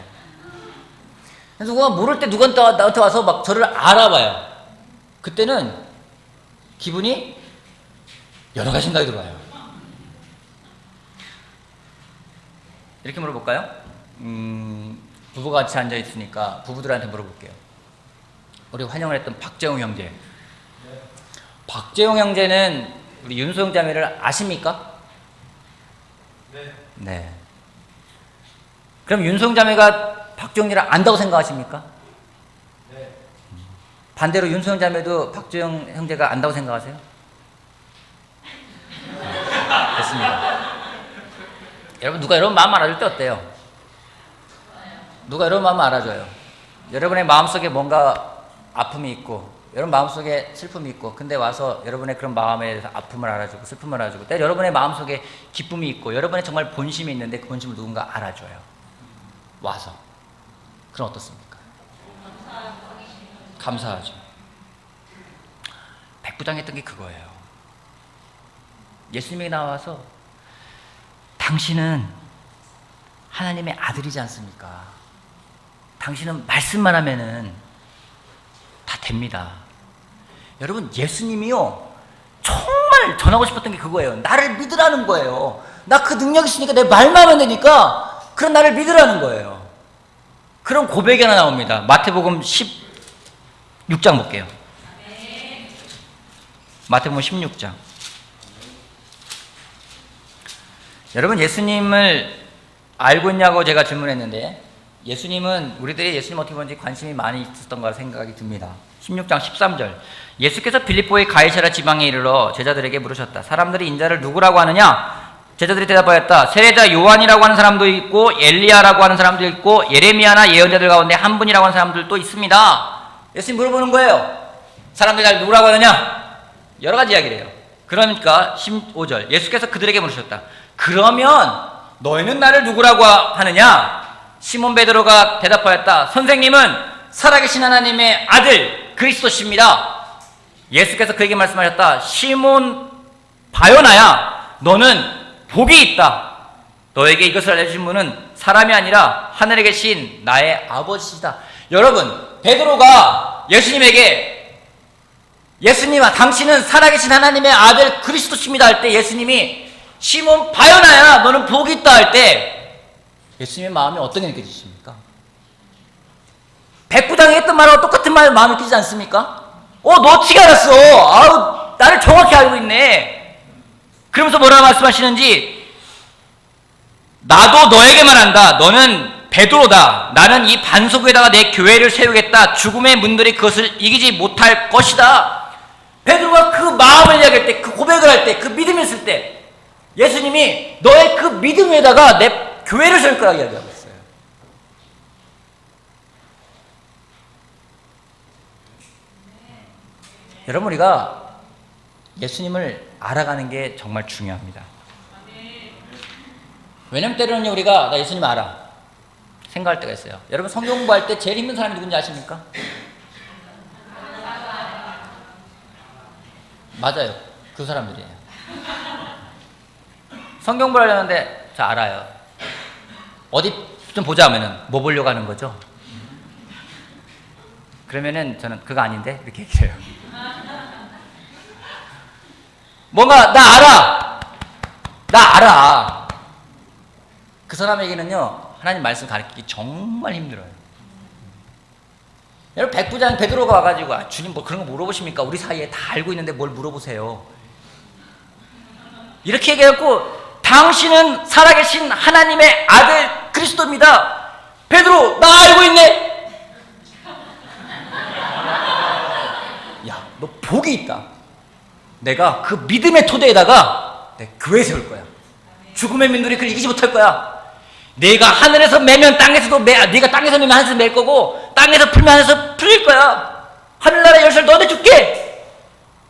그래서 누가 모를 때 누가 나한테 와서 막 저를 알아봐요. 그때는 기분이 여러 가지 생각이 들어와요. 이렇게 물어볼까요? 부부가 같이 앉아 있으니까 부부들한테 물어볼게요. 우리 환영을 했던 박재홍 형제. 박재홍 형제는 우리 윤소영 자매를 아십니까? 네. 그럼 윤소영 자매가 박재홍이를 안다고 생각하십니까? 네. 반대로 윤소영 자매도 박재홍 형제가 안다고 생각하세요? 됐습니다. 여러분, 누가 여러분 마음 알아줄 때 어때요? 누가 여러분 마음 알아줘요? 여러분의 마음속에 뭔가 아픔이 있고 여러분 마음속에 슬픔이 있고, 근데 와서 여러분의 그런 마음에 대해서 아픔을 알아주고 슬픔을 알아주고, 때로 여러분의 마음속에 기쁨이 있고 여러분의 정말 본심이 있는데 그 본심을 누군가 알아줘요. 와서. 그럼 어떻습니까? 감사하죠. 백부장했던 게 그거예요. 예수님이 나와서 당신은 하나님의 아들이지 않습니까? 당신은 말씀만 하면은 다 됩니다. 여러분, 예수님이요, 정말 전하고 싶었던 게 그거예요. 나를 믿으라는 거예요. 나 그 능력 있으니까 내 말만 하면 되니까 그런 나를 믿으라는 거예요. 그런 고백이 하나 나옵니다. 마태복음 16장 볼게요. 마태복음 16장. 여러분, 예수님을 알고 있냐고 제가 질문했는데, 예수님은, 우리들이 예수님 어떻게 보는지 관심이 많이 있었던 거라 생각이 듭니다. 16장 13절. 예수께서 빌립보의 가이사랴 지방에 이르러 제자들에게 물으셨다. 사람들이 인자를 누구라고 하느냐? 제자들이 대답하였다. 세례자 요한이라고 하는 사람도 있고 엘리야라고 하는 사람도 있고 예레미야나 예언자들 가운데 한 분이라고 하는 사람들도 있습니다. 예수님 물어보는 거예요. 사람들이 날 누구라고 하느냐? 여러 가지 이야기를 해요. 그러니까 15절. 예수께서 그들에게 물으셨다. 그러면 너희는 나를 누구라고 하느냐? 시몬 베드로가 대답하였다. 선생님은 살아계신 하나님의 아들 그리스도십니다. 예수께서 그에게 말씀하셨다. 시몬 바요나야, 너는 복이 있다. 너에게 이것을 알려주신 분은 사람이 아니라 하늘에 계신 나의 아버지시다. 여러분, 베드로가 예수님에게 예수님아, 당신은 살아계신 하나님의 아들 그리스도십니다 할 때, 예수님이 시몬 바요나야, 너는 복이 있다 할 때 예수님의 마음이 어떻게 느껴지십니까? 백부장이 했던 말하고 똑같은 마음이 느끼지 않습니까? 너 어떻게 알았어? 아우, 나를 정확히 알고 있네. 그러면서 뭐라 말씀하시는지, 나도 너에게만 한다. 너는 베드로다. 나는 이 반석 위에다가 내 교회를 세우겠다. 죽음의 문들이 그것을 이기지 못할 것이다. 베드로가 그 마음을 이야기할 때, 그 고백을 할 때, 그 믿음이 있을 때, 예수님이 너의 그 믿음 위에다가 내 교회를 세울 거라고 이야기하고 있어요. 여러분, 우리가 예수님을 알아가는 게 정말 중요합니다. 왜냐면 때로는 우리가 나 예수님 알아 생각할 때가 있어요. 여러분, 성경 공부할 때 제일 힘든 사람이 누군지 아십니까? 맞아요. 그 사람들이에요. 성경 공부를 하려는데 저 알아요. 어디 좀 보자 하면은 뭐 보려고 하는 거죠? 그러면은 저는 그거 아닌데 이렇게 얘기해요. 뭔가 나 알아. 그 사람에게는요 하나님 말씀 가르치기 정말 힘들어요. 여러분 백부장 베드로가 와가지고 아, 주님 뭐 그런 거 물어보십니까? 우리 사이에 다 알고 있는데 뭘 물어보세요? 이렇게 얘기해갖고 당신은 살아계신 하나님의 아들 그리스도입니다. 베드로 나 알고 있네. 야, 너 복이 있다. 내가 그 믿음의 토대에다가 내 교회 세울 거야. 죽음의 민들이 그를 이기지 못할 거야. 내가 하늘에서 매면 땅에서도 네가 땅에서 매면 하늘에서 맬 거고 땅에서 풀면 하늘에서 풀릴 거야. 하늘나라 열쇠를 너한테 줄게.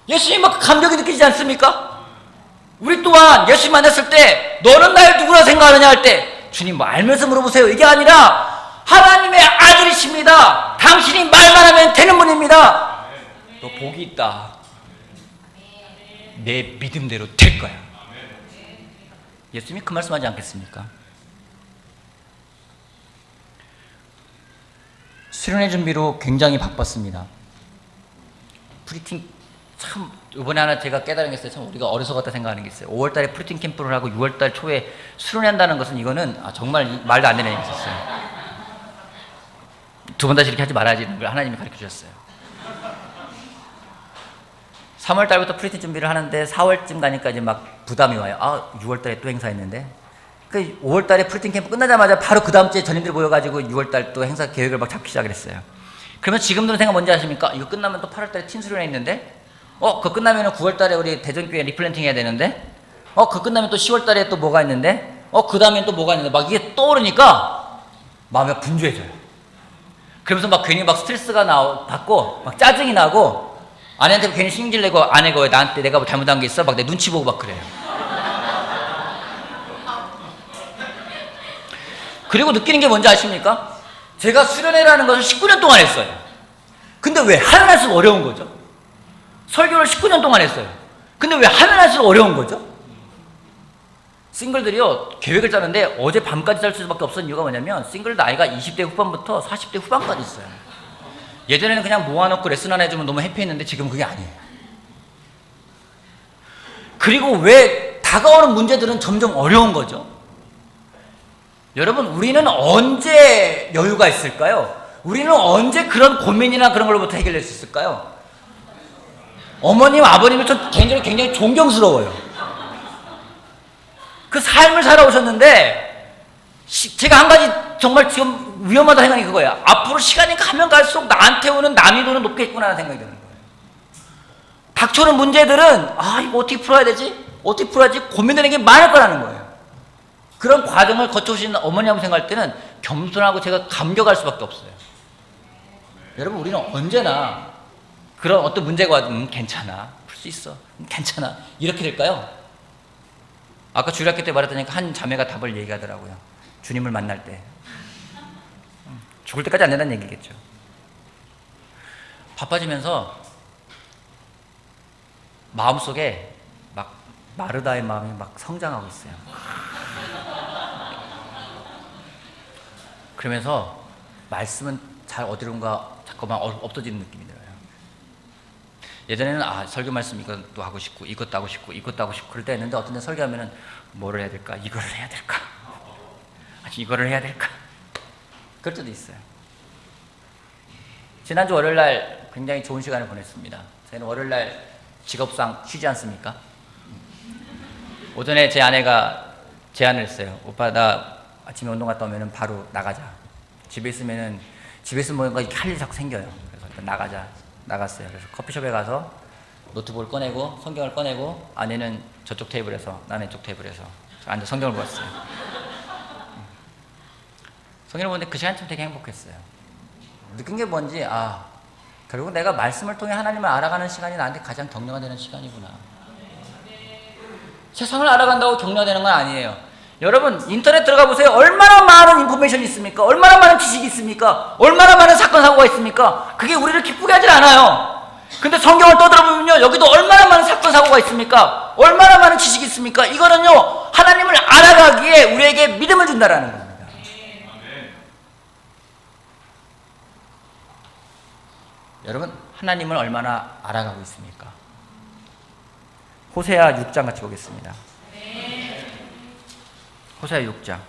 예수님 막 감격이 느끼지 않습니까? 우리 또한 예수님 만났을 때 너는 날 누구라 생각하느냐 할 때 주님 뭐 알면서 물어보세요. 이게 아니라 하나님의 아들이십니다. 당신이 말만 하면 되는 분입니다. 너 복이 있다. 내 믿음대로 될 거야. 예수님이 그 말씀하지 않겠습니까? 수련회 준비로 굉장히 바빴습니다. 프리팅 참 이번에 하나 제가 깨달은 게 있어요. 참 우리가 어려서 같다 생각하는 게 있어요. 5월달에 프리팅 캠프를 하고 6월달 초에 수련회한다는 것은 이거는 정말 말도 안 되는 얘기 있었어요. 두 번 다시 이렇게 하지 말아야지 걸 하나님이 가르쳐 주셨어요. 3월달부터 프리팅 준비를 하는데 4월쯤 가니까 이제 막 부담이 와요. 아 6월달에 또 행사했는데 그 5월달에 프리팅 캠프 끝나자마자 바로 그 다음 주에 전인들이 모여가지고 6월달 또 행사 계획을 막 잡기 시작했어요. 그러면 지금 드는 생각 뭔지 아십니까? 이거 끝나면 또 8월달에 팀 수련회 있는데 그거 끝나면 9월달에 우리 대전교회 리플랜팅 해야 되는데 그거 끝나면 또 10월달에 또 뭐가 있는데 그 다음엔 또 뭐가 있는데 막 이게 떠오르니까 마음이 분주해져요. 그러면서 막 괜히 막 스트레스가 받고 막 짜증이 나고 아내한테 괜히 신경질 내고 아내가 왜 나한테 내가 뭐 잘못한 게 있어? 막 내 눈치 보고 막 그래요. 그리고 느끼는 게 뭔지 아십니까? 제가 수련회라는 것을 19년 동안 했어요. 근데 왜 하면 할수록 어려운 거죠? 설교를 19년 동안 했어요. 근데 왜 하면 할수록 어려운 거죠? 싱글들이요 계획을 짜는데 어제 밤까지 짤 수밖에 없었던 이유가 뭐냐면 싱글 나이가 20대 후반부터 40대 후반까지 있어요. 예전에는 그냥 모아놓고 레슨 하나 해주면 너무 해피했는데 지금 그게 아니에요. 그리고 왜 다가오는 문제들은 점점 어려운 거죠? 여러분 우리는 언제 여유가 있을까요? 우리는 언제 그런 고민이나 그런 걸로부터 해결될 수 있을까요? 어머님, 아버님이 전 개인적으로 굉장히 존경스러워요. 그 삶을 살아오셨는데 제가 한 가지 정말 지금 위험하다 생각이 그거예요. 앞으로 시간이 가면 갈수록 나한테 오는 난이도는 높겠구나 하는 생각이 드는 거예요. 닥쳐오는 문제들은 이거 어떻게 풀어야 되지? 어떻게 풀어야지? 고민되는 게 많을 거라는 거예요. 그런 과정을 거쳐오신 어머니 한번 생각할 때는 겸손하고 제가 감격할 수밖에 없어요. 여러분 우리는 언제나 그런 어떤 문제가 와도 괜찮아 풀 수 있어 괜찮아 이렇게 될까요? 아까 주일학교 때 말했다니까 한 자매가 답을 얘기하더라고요. 주님을 만날 때 죽을 때까지 안 된다는 얘기겠죠. 바빠지면서 마음속에 막 마르다의 마음이 막 성장하고 있어요. 그러면서 말씀은 잘 어디론가 자꾸만 없어지는 느낌이 들어요. 예전에는 설교 말씀 이것도 하고 싶고 이것도 하고 싶고 이것도 하고 싶고 그럴 때 했는데 어떤 데 설교하면은 뭐를 해야 될까? 이거를 해야 될까? 아니 이거를 해야 될까? 그럴 때도 있어요. 지난주 월요일날 굉장히 좋은 시간을 보냈습니다. 저희는 월요일날 직업상 쉬지 않습니까? 오전에 제 아내가 제안을 했어요. 오빠 나 아침에 운동 갔다 오면은 바로 나가자. 집에 있으면 뭔가 할 일이 자꾸 생겨요. 그래서 일단 나갔어요. 그래서 커피숍에 가서 노트북을 꺼내고 성경을 꺼내고 아내는 저쪽 테이블에서 나는 이쪽 테이블에서 앉아 성경을 보았어요. 성경을 보는데 그 시간쯤 되게 행복했어요. 느낀 게 뭔지 결국 내가 말씀을 통해 하나님을 알아가는 시간이 나한테 가장 격려가 되는 시간이구나. 세상을 알아간다고 격려가 되는 건 아니에요. 여러분 인터넷 들어가 보세요. 얼마나 많은 인포메이션이 있습니까? 얼마나 많은 지식이 있습니까? 얼마나 많은 사건 사고가 있습니까? 그게 우리를 기쁘게 하질 않아요. 근데 성경을 떠들어보면요 여기도 얼마나 많은 사건 사고가 있습니까? 얼마나 많은 지식이 있습니까? 이거는요, 하나님을 알아가기에 우리에게 믿음을 준다라는 겁니다. 여러분, 하나님을 얼마나 알아가고 있습니까? 호세아 6장 같이 보겠습니다. 호세아 6장.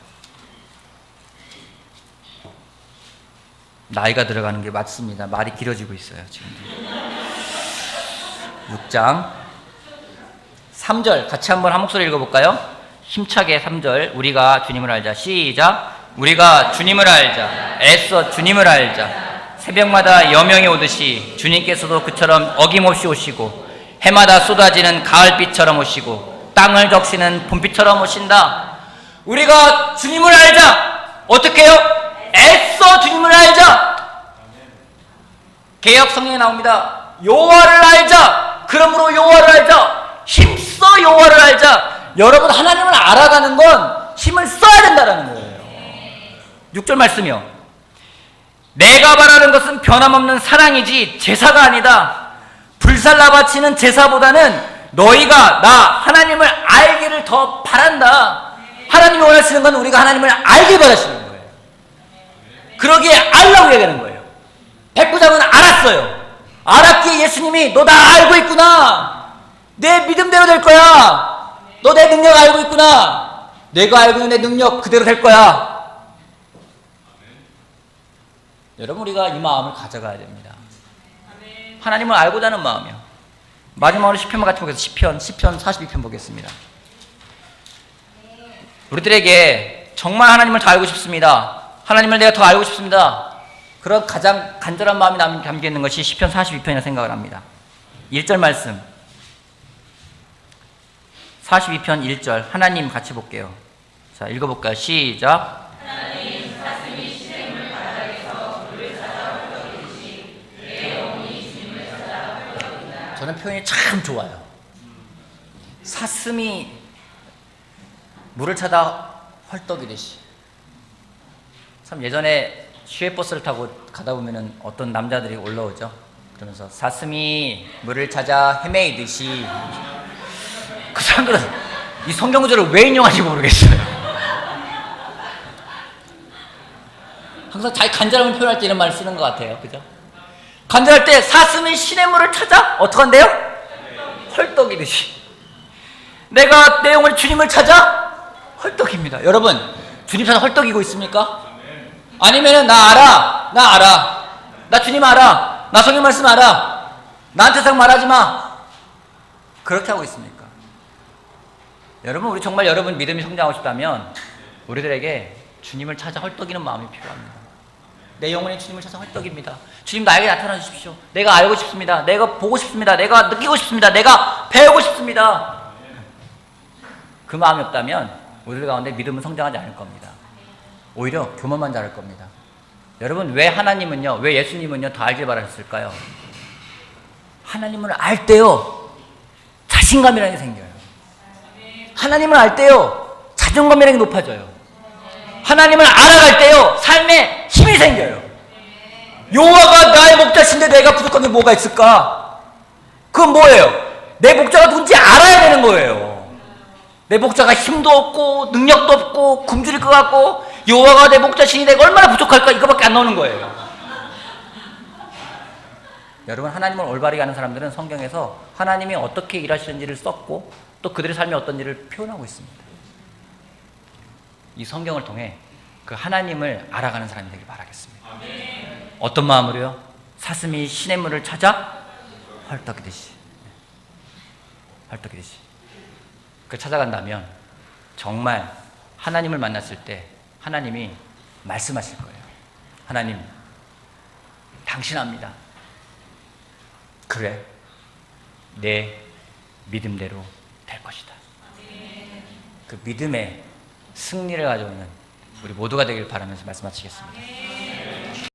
나이가 들어가는 게 맞습니다. 말이 길어지고 있어요, 지금. 6장 3절 같이 한번 한 목소리 읽어볼까요? 힘차게 3절. 우리가 주님을 알자. 시작. 우리가 주님을 알자. 애써 주님을 알자. 새벽마다 여명이 오듯이 주님께서도 그처럼 어김없이 오시고 해마다 쏟아지는 가을빛처럼 오시고 땅을 적시는 봄비처럼 오신다. 우리가 주님을 알자. 어떻게 해요? 애써 주님을 알자. 개역 성경에 나옵니다. 여호와를 알자. 그러므로 여호와를 알자. 힘써 여호와를 알자. 여러분, 하나님을 알아가는 건 힘을 써야 된다는 거예요. 6절 말씀이요. 내가 바라는 것은 변함없는 사랑이지 제사가 아니다. 불살라 바치는 제사보다는 너희가 나 하나님을 알기를 더 바란다. 하나님이 원하시는 건 우리가 하나님을 알길 바라시는 거예요. 그러기에 알라고 얘기하는 거예요. 백부장은 알았어요. 알았기에 예수님이 너 나 알고 있구나. 내 믿음대로 될 거야. 너 내 능력 알고 있구나. 내가 알고 있는 내 능력 그대로 될 거야. 여러분, 우리가 이 마음을 가져가야 됩니다. 하나님을 알고자 하는 마음이요. 마지막으로 시편만 같이 보겠습니다. 시편 42편 보겠습니다. 우리들에게 정말 하나님을 더 알고 싶습니다. 하나님을 내가 더 알고 싶습니다. 그런 가장 간절한 마음이 담겨 있는 것이 시편 42편이라고 생각을 합니다. 1절 말씀. 42편 1절 하나님 같이 볼게요. 자, 읽어볼까요? 시작. 하나님 사슴이 시냇물 바닥에서 물을 찾아 헐떡이듯이 내 영혼이 주님을 찾아 헐떡이다. 저는 표현이 참 좋아요. 사슴이 물을 찾아 헐떡이듯이. 참 예전에 시외버스를 타고 가다 보면은 어떤 남자들이 올라오죠. 그러면서 사슴이 물을 찾아 헤매이듯이. 그 사람들은 이 성경 구절을 왜 인용하는지 모르겠어요. 항상 자기 간절함을 표현할 때 이런 말을 쓰는 것 같아요. 그죠? 간절할 때 사슴이 시냇물을 찾아 어떡한대요? 헐떡이듯이. 내가 내 영혼의 주님을 찾아 헐떡입니다. 여러분, 주님 찾아 헐떡이고 있습니까? 아니면은 나 알아. 나 주님 알아. 나 성경 말씀 알아. 나한테 상 말하지 마. 그렇게 하고 있습니까? 여러분, 우리 정말 여러분 믿음이 성장하고 싶다면 우리들에게 주님을 찾아 헐떡이는 마음이 필요합니다. 내 영혼의 주님을 찾아 헐떡입니다. 주님 나에게 나타나 주십시오. 내가 알고 싶습니다. 내가 보고 싶습니다. 내가 느끼고 싶습니다. 내가 배우고 싶습니다. 그 마음이 없다면 우리들 가운데 믿음은 성장하지 않을 겁니다. 오히려 교만만 자랄 겁니다. 여러분, 왜 하나님은요, 왜 예수님은요 더 알길 바라셨을까요? 하나님을 알 때요 자신감이라는 게 생겨요. 하나님을 알 때요 자존감이라는 게 높아져요. 하나님을 알아갈 때요 삶에 힘이 생겨요. 여호와가 나의 목자신데 내가 부족한 게 뭐가 있을까? 그건 뭐예요? 내 목자가 누군지 알아야 되는 거예요. 내 목자가 힘도 없고 능력도 없고 굶주릴 것 같고 여호와가 내 목자시니 내가 얼마나 부족할까? 이거밖에 안 나오는 거예요. 여러분, 하나님을 올바르게 아는 사람들은 성경에서 하나님이 어떻게 일하시는지를 썼고 또 그들의 삶이 어떤 일을 표현하고 있습니다. 이 성경을 통해 그 하나님을 알아가는 사람이 되길 바라겠습니다. 어떤 마음으로요? 사슴이 시냇물을 찾아 헐떡이듯이. 헐떡이듯이. 그 찾아간다면 정말 하나님을 만났을 때 하나님이 말씀하실 거예요. 하나님, 당신 압니다. 그래, 내 믿음대로 될 것이다. 그 믿음의 승리를 가져오는 우리 모두가 되길 바라면서 말씀 마치겠습니다.